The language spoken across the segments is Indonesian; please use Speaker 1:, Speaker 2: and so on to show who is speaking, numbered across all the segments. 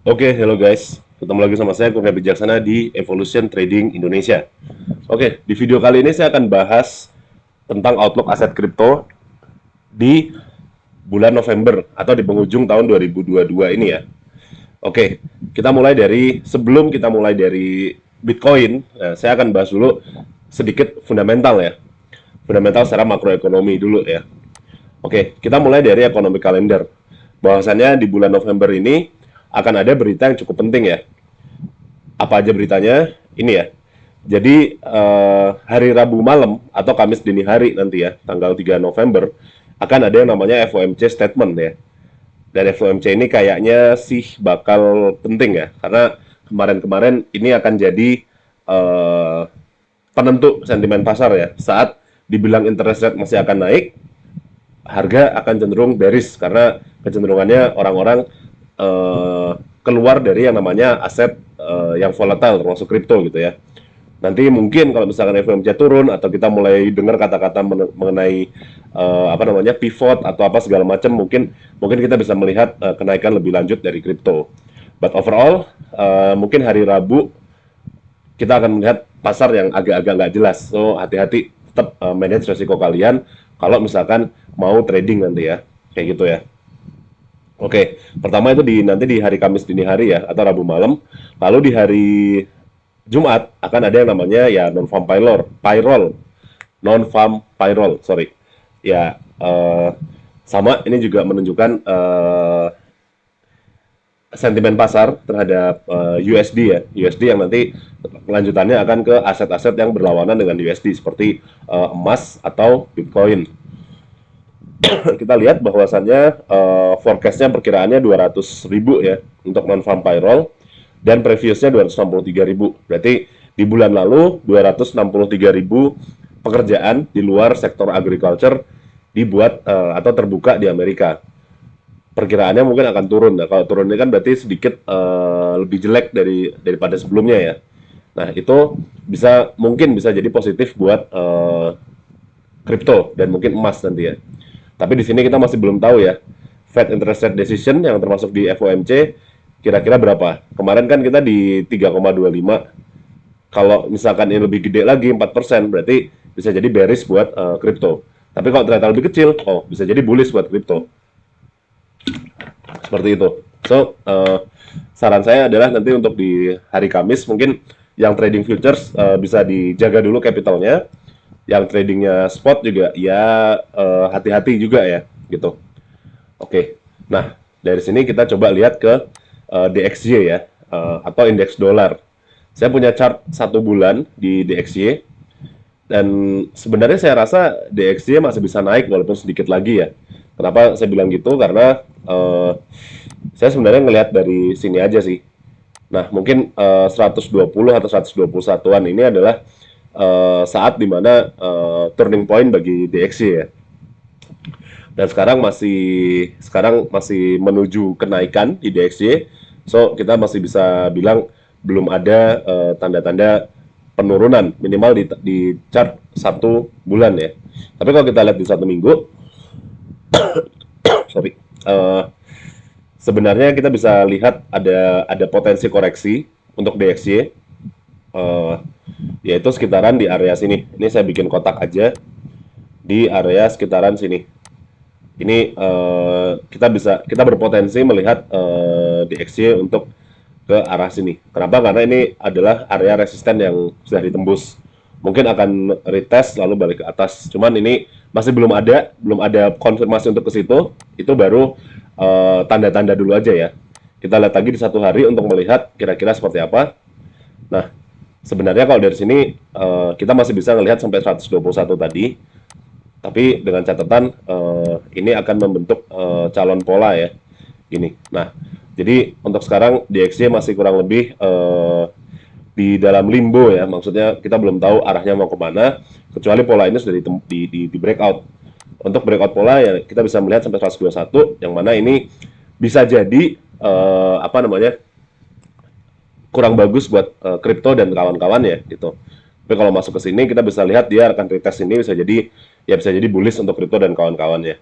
Speaker 1: Oke, hello guys. Ketemu lagi sama saya, Kurnia Bijaksana di Evolution Trading Indonesia. Oke, di video kali ini saya akan bahas tentang outlook aset kripto di bulan November atau di penghujung tahun 2022 ini ya. Oke, sebelum kita mulai dari Bitcoin, saya akan bahas dulu sedikit fundamental ya. Fundamental secara makroekonomi dulu ya. Oke, kita mulai dari ekonomi kalender. Bahwasannya di bulan November ini akan ada berita yang cukup penting ya. Apa aja beritanya? Ini ya. Jadi hari Rabu malam atau Kamis dini hari nanti ya, tanggal 3 November akan ada yang namanya FOMC statement ya. Dan FOMC ini kayaknya sih bakal penting ya, karena kemarin-kemarin ini akan jadi eh, penentu sentimen pasar ya. Saat dibilang interest rate masih akan naik, harga akan cenderung bearish karena kecenderungannya orang-orang uh, keluar dari yang namanya aset yang volatile termasuk kripto gitu ya. Nanti mungkin kalau misalkan FOMC turun atau kita mulai dengar kata-kata mengenai apa namanya pivot atau apa segala macam, mungkin kita bisa melihat kenaikan lebih lanjut dari kripto. But overall mungkin hari Rabu kita akan melihat pasar yang agak-agak nggak jelas. So hati-hati, tetap manage resiko kalian kalau misalkan mau trading nanti ya, kayak gitu ya. Oke, pertama itu nanti di hari Kamis dini hari ya atau Rabu malam. Lalu di hari Jumat akan ada yang namanya ya non-farm payroll, sorry. Ya, sama ini juga menunjukkan sentimen pasar terhadap USD ya, USD yang nanti kelanjutannya akan ke aset-aset yang berlawanan dengan USD seperti emas atau Bitcoin. Kita lihat bahwasannya forecastnya perkiraannya 200.000 ya untuk non-farm payroll dan previousnya 263.000. Berarti di bulan lalu 263.000 pekerjaan di luar sektor agriculture dibuat atau terbuka di Amerika. Perkiraannya mungkin akan turun. Nah, kalau turun ini kan berarti sedikit lebih jelek daripada sebelumnya ya. Nah, itu mungkin bisa jadi positif buat kripto dan mungkin emas nanti ya. Tapi di sini kita masih belum tahu ya. Fed interest rate decision yang termasuk di FOMC kira-kira berapa? Kemarin kan kita di 3,25. Kalau misalkan ini lebih gede lagi 4%, berarti bisa jadi bearish buat kripto. Tapi kalau ternyata lebih kecil, bisa jadi bullish buat kripto. Seperti itu. So, saran saya adalah nanti untuk di hari Kamis mungkin yang trading futures bisa dijaga dulu capitalnya, yang tradingnya spot juga ya hati-hati juga ya gitu. Oke, nah dari sini kita coba lihat ke DXY ya, atau indeks dolar. Saya punya chart 1 bulan di DXY dan sebenarnya saya rasa DXY masih bisa naik walaupun sedikit lagi ya. Kenapa saya bilang gitu? Karena saya sebenarnya ngelihat dari sini aja sih. Nah, mungkin 120 atau 121-an ini adalah saat dimana turning point bagi DXY ya. Dan sekarang masih menuju kenaikan di DXY. So, kita masih bisa bilang belum ada tanda-tanda penurunan minimal di chart 1 bulan ya. Tapi kalau kita lihat di 1 minggu, sorry, sebenarnya kita bisa lihat ada potensi koreksi untuk DXY, yaitu sekitaran di area sini. Ini saya bikin kotak aja di area sekitaran sini. Ini kita berpotensi melihat DXY untuk ke arah sini. Kenapa? Karena ini adalah area resisten yang sudah ditembus. Mungkin akan retest lalu balik ke atas. Cuman ini masih belum ada konfirmasi untuk ke situ. Itu baru tanda-tanda dulu aja ya. Kita lihat lagi di 1 hari untuk melihat kira-kira seperti apa. Nah, sebenarnya kalau dari sini kita masih bisa melihat sampai 121 tadi. Tapi dengan catatan ini akan membentuk calon pola ya. Gini. Nah, jadi untuk sekarang DXY masih kurang lebih di dalam limbo ya, maksudnya kita belum tahu arahnya mau kemana, kecuali pola ini sudah di breakout. Untuk breakout pola ya kita bisa melihat sampai 121, yang mana ini bisa jadi apa namanya kurang bagus buat kripto dan kawan-kawan ya gitu. Tapi kalau masuk ke sini kita bisa lihat dia akan retest ini bisa jadi bullish untuk kripto dan kawan-kawannya.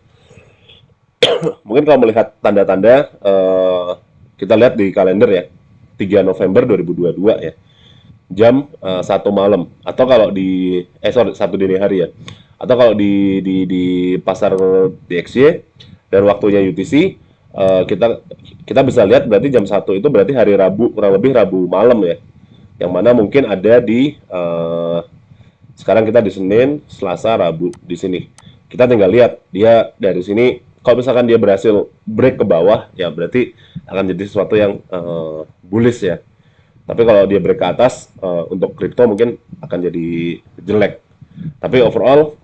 Speaker 1: Mungkin kalau melihat tanda-tanda kita lihat di kalender ya, 3 November 2022 ya, jam 1 malam, atau kalau di sorry, 1 dini hari ya, atau kalau di pasar DXY dan waktunya UTC, kita kita bisa lihat berarti jam 1 itu berarti hari Rabu, kurang lebih Rabu malam ya, yang mana mungkin ada di sekarang kita di Senin, Selasa, Rabu di sini. Kita tinggal lihat dia dari sini. Kalau misalkan dia berhasil break ke bawah, ya berarti akan jadi sesuatu yang bullish ya. Tapi kalau dia break ke atas, untuk kripto mungkin akan jadi jelek. Tapi overall,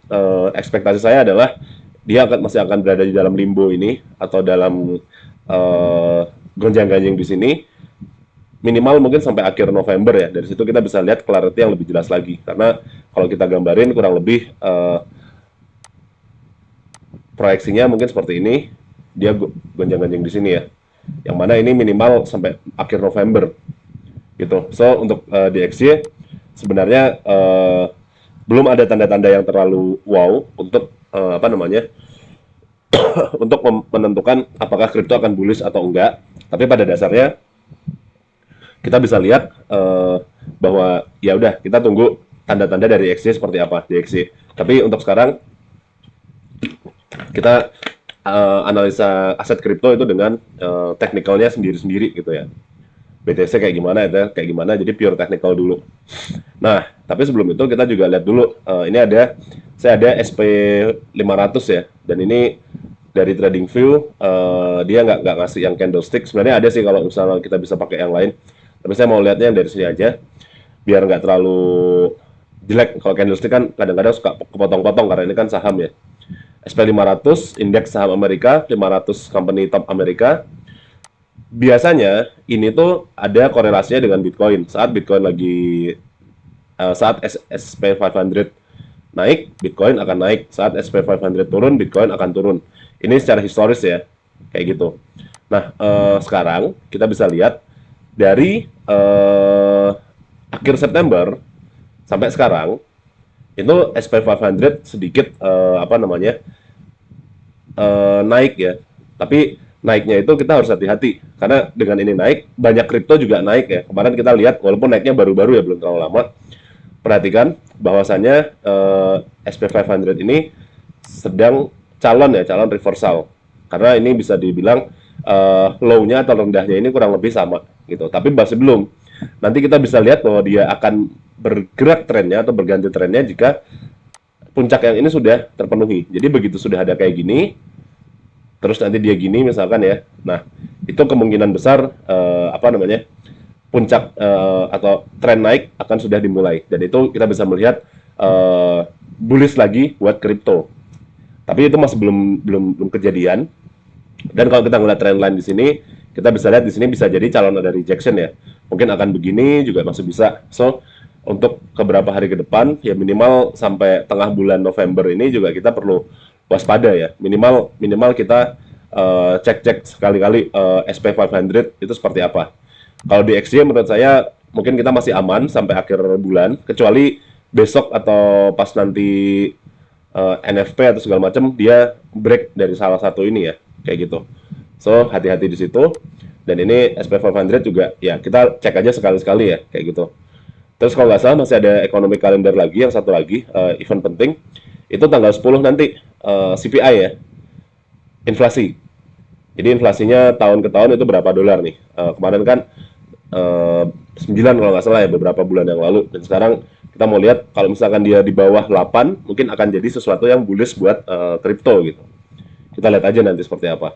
Speaker 1: ekspektasi saya adalah dia masih akan berada di dalam limbo ini atau dalam gonjang-ganjing di sini minimal mungkin sampai akhir November ya. Dari situ kita bisa lihat clarity yang lebih jelas lagi. Karena kalau kita gambarin kurang lebih proyeksinya mungkin seperti ini, dia gonjang-ganjing di sini ya. Yang mana ini minimal sampai akhir November gitu. So untuk DXY sebenarnya belum ada tanda-tanda yang terlalu wow untuk apa namanya untuk menentukan apakah kripto akan bullish atau enggak. Tapi pada dasarnya kita bisa lihat bahwa ya udah kita tunggu tanda-tanda dari DXY seperti apa DXY. Tapi untuk sekarang kita analisa aset kripto itu dengan teknikalnya sendiri-sendiri gitu ya. BTC kayak gimana ya, kayak gimana, jadi pure technical dulu. Nah, tapi sebelum itu kita juga lihat dulu, ini saya ada SP500 ya, dan ini dari TradingView, dia nggak ngasih yang candlestick, sebenarnya ada sih kalau misalnya kita bisa pakai yang lain, tapi saya mau lihatnya yang dari sini aja, biar nggak terlalu jelek. Kalau candlestick kan kadang-kadang suka kepotong-potong, karena ini kan saham ya. SP500, indeks saham Amerika, 500 company top Amerika. Biasanya ini tuh ada korelasinya dengan Bitcoin. Saat Bitcoin lagi saat SP500 naik, Bitcoin akan naik. Saat SP500 turun, Bitcoin akan turun. Ini secara historis ya, kayak gitu. Nah, sekarang kita bisa lihat dari akhir September sampai sekarang itu SP500 sedikit apa namanya naik ya. Tapi naiknya itu kita harus hati-hati karena dengan ini naik banyak kripto juga naik ya. Kemarin kita lihat walaupun naiknya baru-baru ya, belum terlalu lama, perhatikan bahwasannya SP500 ini sedang calon reversal, karena ini bisa dibilang low-nya atau rendahnya ini kurang lebih sama gitu, tapi masih belum. Nanti kita bisa lihat bahwa dia akan bergerak trennya atau berganti trennya jika puncak yang ini sudah terpenuhi. Jadi begitu sudah ada kayak gini, terus nanti dia gini misalkan ya, nah itu kemungkinan besar apa namanya puncak atau tren naik akan sudah dimulai, dan itu kita bisa melihat bullish lagi buat kripto. Tapi itu masih belum kejadian. Dan kalau kita ngeliat trend line di sini, kita bisa lihat di sini bisa jadi calon ada rejection ya. Mungkin akan begini juga masih bisa. So untuk beberapa hari ke depan ya minimal sampai tengah bulan November ini juga kita perlu waspada ya. Minimal kita cek sekali-kali SP500 itu seperti apa. Kalau di XY menurut saya mungkin kita masih aman sampai akhir bulan, kecuali besok atau pas nanti NFP atau segala macam dia break dari salah satu ini ya, kayak gitu. So hati-hati di situ. Dan ini SP500 juga ya kita cek aja sekali-sekali ya, kayak gitu. Terus kalau nggak salah masih ada economic calendar lagi, yang satu lagi event penting itu tanggal 10 nanti CPI ya, inflasi. Jadi inflasinya tahun ke tahun itu berapa dolar nih? Kemarin kan 9 kalau nggak salah ya, beberapa bulan yang lalu. Dan sekarang kita mau lihat kalau misalkan dia di bawah 8, mungkin akan jadi sesuatu yang bullish buat kripto gitu. Kita lihat aja nanti seperti apa.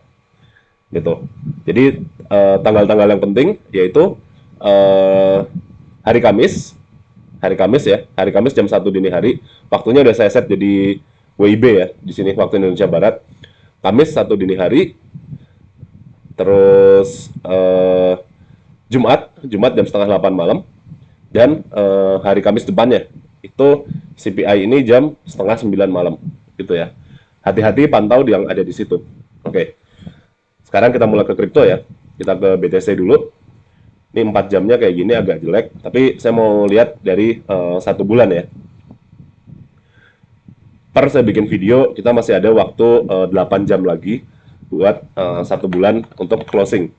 Speaker 1: Gitu. Jadi tanggal-tanggal yang penting yaitu hari Kamis ya, hari Kamis jam 1 dini hari. Waktunya udah saya set jadi WIB ya, di sini waktu Indonesia Barat. Kamis 1 dini hari. Terus Jumat jam setengah 8 malam, dan hari Kamis depannya itu CPI ini jam setengah 9 malam gitu ya. Hati-hati pantau yang ada di situ. Oke. Sekarang kita mulai ke kripto ya. Kita ke BTC dulu. Ini 4 jamnya kayak gini agak jelek, tapi saya mau lihat dari 1 bulan ya. Per saya bikin video, kita masih ada waktu 8 jam lagi buat 1 bulan untuk closing.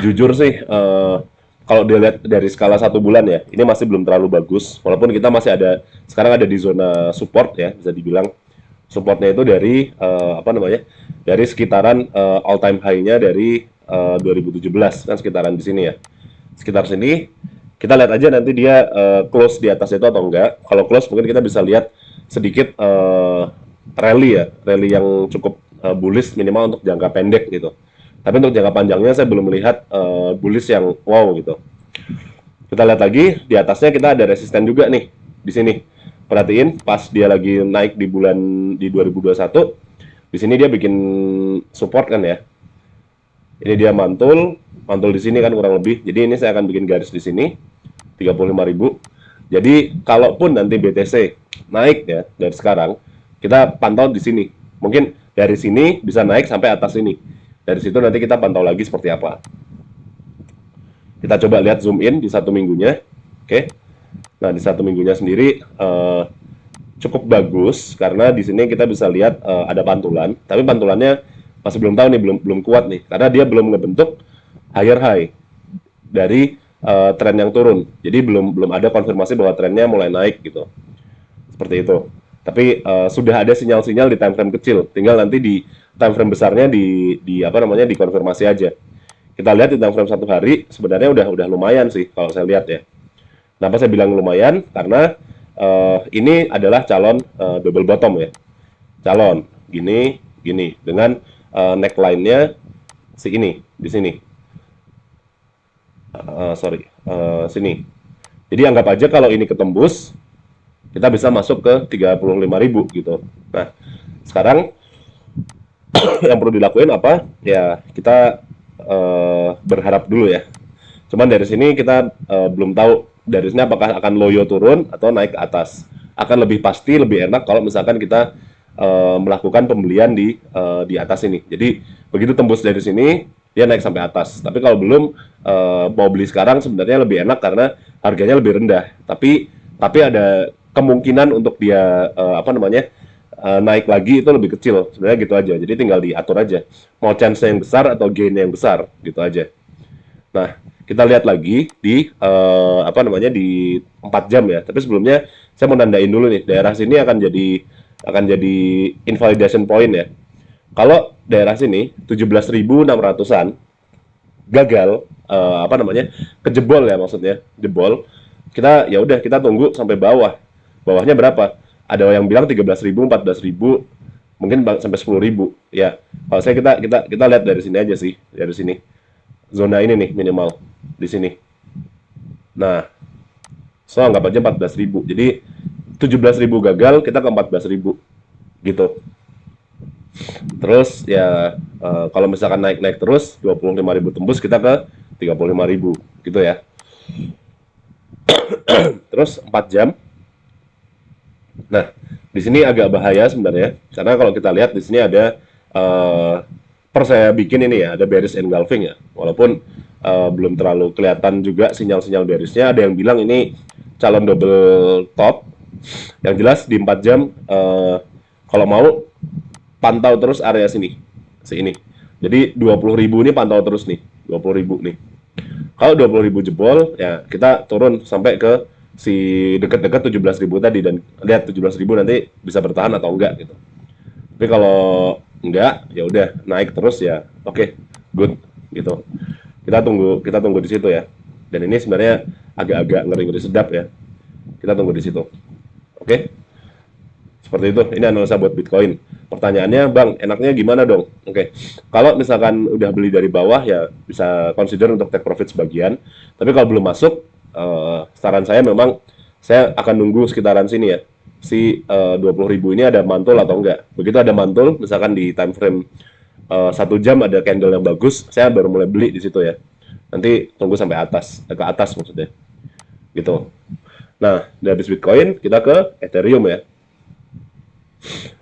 Speaker 1: Jujur sih, kalau dilihat dari skala 1 bulan ya, ini masih belum terlalu bagus. Walaupun kita masih ada, sekarang ada di zona support ya, bisa dibilang supportnya itu dari apa namanya, dari sekitaran all time high-nya dari 2017 kan sekitaran di sini ya, sekitar sini. Kita lihat aja nanti dia close di atas itu atau enggak. Kalau close mungkin kita bisa lihat sedikit rally ya, rally yang cukup bullish minimal untuk jangka pendek gitu. Tapi untuk jangka panjangnya saya belum melihat bullish yang wow gitu. Kita lihat lagi di atasnya kita ada resisten juga nih di sini. Perhatiin pas dia lagi naik di bulan di 2021, di sini dia bikin support kan ya. Ini dia mantul, mantul di sini kan kurang lebih. Jadi ini saya akan bikin garis di sini 35.000. Jadi kalaupun nanti BTC naik ya dari sekarang, kita pantau di sini. Mungkin dari sini bisa naik sampai atas ini. Dari situ nanti kita pantau lagi seperti apa. Kita coba lihat zoom in di 1 minggunya. Oke. Nah, di 1 minggunya sendiri cukup bagus karena di sini kita bisa lihat ada pantulan, tapi pantulannya masih belum tahu nih, belum kuat nih karena dia belum ngebentuk higher high dari tren yang turun. Jadi belum ada konfirmasi bahwa trennya mulai naik gitu. Seperti itu. Tapi sudah ada sinyal-sinyal di time frame kecil. Tinggal nanti di time frame besarnya di apa namanya dikonfirmasi aja. Kita lihat di time frame 1 hari sebenarnya udah lumayan sih kalau saya lihat ya. Kenapa saya bilang lumayan? Karena ini adalah calon double bottom ya. Calon gini gini dengan neckline-nya si ini di sini. Sini. Jadi anggap aja kalau ini ketembus, kita bisa masuk ke 35.000 gitu. Nah, sekarang yang perlu dilakuin apa? Ya, kita berharap dulu ya. Cuman dari sini kita belum tahu dari sini apakah akan loyo turun atau naik ke atas. Akan lebih pasti, lebih enak kalau misalkan kita melakukan pembelian di atas ini. Jadi begitu tembus dari sini, dia naik sampai atas. Tapi kalau belum mau beli sekarang sebenarnya lebih enak karena harganya lebih rendah. Tapi ada kemungkinan untuk dia apa namanya naik lagi itu lebih kecil. Sebenarnya gitu aja. Jadi tinggal diatur aja. Mau chance yang besar atau gain yang besar gitu aja. Nah, kita lihat lagi di apa namanya di 4 jam ya. Tapi sebelumnya saya mau nandain dulu nih. Daerah sini akan jadi invalidation point ya. Kalau daerah sini 17.600-an gagal apa namanya? Kejebol ya maksudnya, jebol. Kita ya udah kita tunggu sampai bawah. Bawahnya berapa? Ada yang bilang 13.000, 14.000, mungkin sampai 10.000 ya. Kalau saya kita lihat dari sini aja sih, dari sini. Zona ini nih minimal di sini. Nah, so anggap aja 14.000. Jadi 17.000 gagal, kita ke 14.000 gitu. Terus ya kalau misalkan naik-naik terus 25.000 tembus, kita ke 35.000 gitu ya. Terus 4 jam. Nah, di sini agak bahaya sebenarnya karena kalau kita lihat di sini ada per saya bikin ini ya, ada bearish engulfing ya. Walaupun belum terlalu kelihatan juga sinyal-sinyal bearishnya. Ada yang bilang ini calon double top. Yang jelas di 4 jam kalau mau pantau terus area sini. Jadi 20.000 ini pantau terus nih, 20.000 nih. Kalau 20.000 jebol ya kita turun sampai ke si dekat-dekat 17.000 tadi dan lihat 17.000 nanti bisa bertahan atau enggak gitu. Tapi kalau enggak ya udah naik terus ya oke, good gitu. Kita tunggu di situ ya. Dan ini sebenarnya agak-agak ngeri-ngeri sedap ya. Kita tunggu di situ. Oke. Seperti itu. Ini analisa buat Bitcoin. Pertanyaannya, Bang, enaknya gimana dong? Oke. Kalau misalkan udah beli dari bawah ya bisa consider untuk take profit sebagian. Tapi kalau belum masuk, saran saya memang saya akan nunggu sekitaran sini ya. Si 20.000 ini ada mantul atau enggak. Begitu ada mantul, misalkan di time frame 1 jam ada candle yang bagus, saya baru mulai beli di situ ya. Nanti tunggu sampai atas, ke atas maksudnya. Gitu. Nah, dari Bitcoin kita ke Ethereum ya.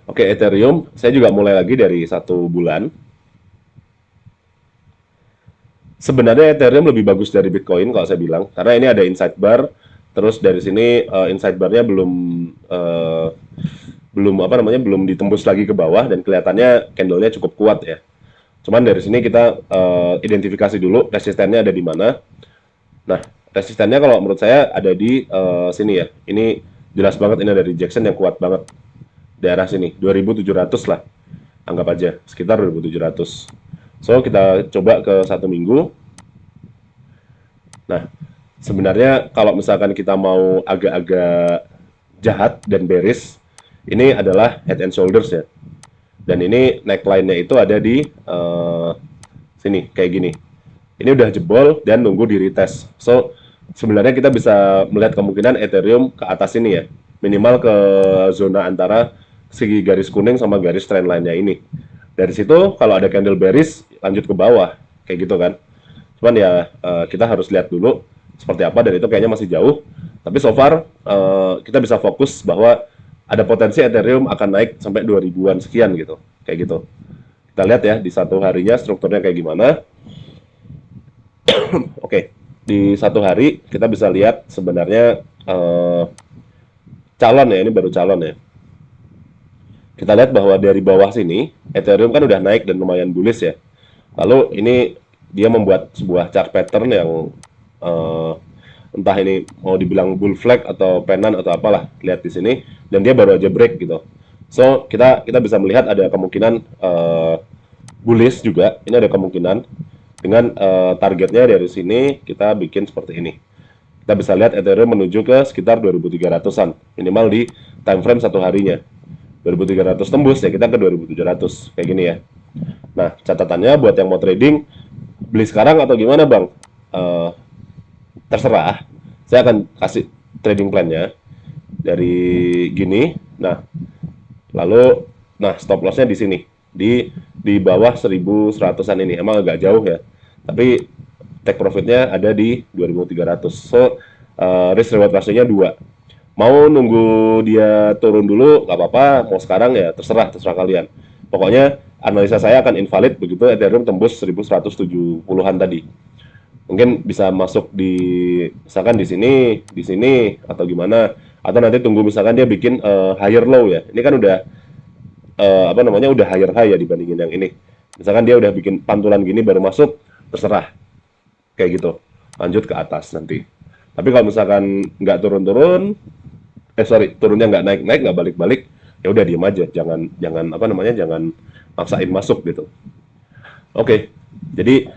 Speaker 1: Oke, Ethereum saya juga mulai lagi dari 1 bulan. Sebenarnya Ethereum lebih bagus dari Bitcoin kalau saya bilang, karena ini ada inside bar, terus dari sini inside barnya belum apa namanya belum ditembus lagi ke bawah dan kelihatannya candlenya cukup kuat ya. Cuman dari sini kita identifikasi dulu resistennya ada di mana. Nah, resistennya kalau menurut saya ada di sini ya. Ini jelas banget, ini ada rejection yang kuat banget. Daerah sini, 2700 lah. Anggap aja, sekitar 2700. So, kita coba ke 1 minggu. Nah, sebenarnya kalau misalkan kita mau agak-agak jahat dan bearish, ini adalah head and shoulders ya. Dan ini neckline-nya itu ada di sini, kayak gini. Ini udah jebol dan nunggu di retest. So, sebenarnya kita bisa melihat kemungkinan Ethereum ke atas ini ya. Minimal ke zona antara segi garis kuning sama garis trendline-nya ini. Dari situ, kalau ada candle bearish, lanjut ke bawah. Kayak gitu kan. Cuman ya, kita harus lihat dulu seperti apa, dan itu kayaknya masih jauh. Tapi so far, kita bisa fokus bahwa ada potensi Ethereum akan naik sampai 2000-an sekian gitu. Kayak gitu. Kita lihat ya, di satu harinya strukturnya kayak gimana. Oke, di satu hari kita bisa lihat sebenarnya calon ya, ini baru calon ya. Kita lihat bahwa dari bawah sini, Ethereum kan udah naik dan lumayan bullish ya. Lalu ini dia membuat sebuah chart pattern yang entah ini mau dibilang bull flag atau penan atau apalah, lihat di sini, dan dia baru aja break gitu. So kita bisa melihat ada kemungkinan bullish juga. Ini ada kemungkinan dengan targetnya dari sini kita bikin seperti ini. Kita bisa lihat Ethereum menuju ke sekitar 2300-an minimal di time frame satu harinya. 2300 tembus ya, kita ke 2700 kayak gini ya. Nah, catatannya buat yang mau trading, beli sekarang atau gimana bang? Terserah. Saya akan kasih trading plan-nya dari gini. Nah, lalu stop loss-nya di sini, di bawah 1100-an ini. Emang agak jauh ya, tapi take profit-nya ada di 2300. So risk reward ratio-nya 2. Mau nunggu dia turun dulu nggak apa-apa, mau sekarang ya terserah kalian. Pokoknya analisa saya akan invalid begitu Ethereum tembus 1170-an tadi. Mungkin bisa masuk di misalkan di sini atau gimana, atau nanti tunggu misalkan dia bikin higher low ya. Ini kan udah udah higher high ya dibandingin yang ini. Misalkan dia udah bikin pantulan gini baru masuk, terserah. Kayak gitu. Lanjut ke atas nanti. Tapi kalau misalkan nggak turun-turun, turunnya nggak naik-naik, nggak balik-balik, ya udah diem aja. Jangan jangan maksain masuk gitu. Oke. Jadi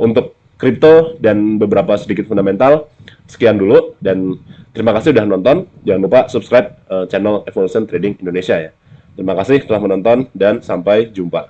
Speaker 1: untuk kripto dan beberapa sedikit fundamental, sekian dulu, dan terima kasih udah nonton. Jangan lupa subscribe channel Evolution Trading Indonesia ya. Terima kasih telah menonton dan sampai jumpa.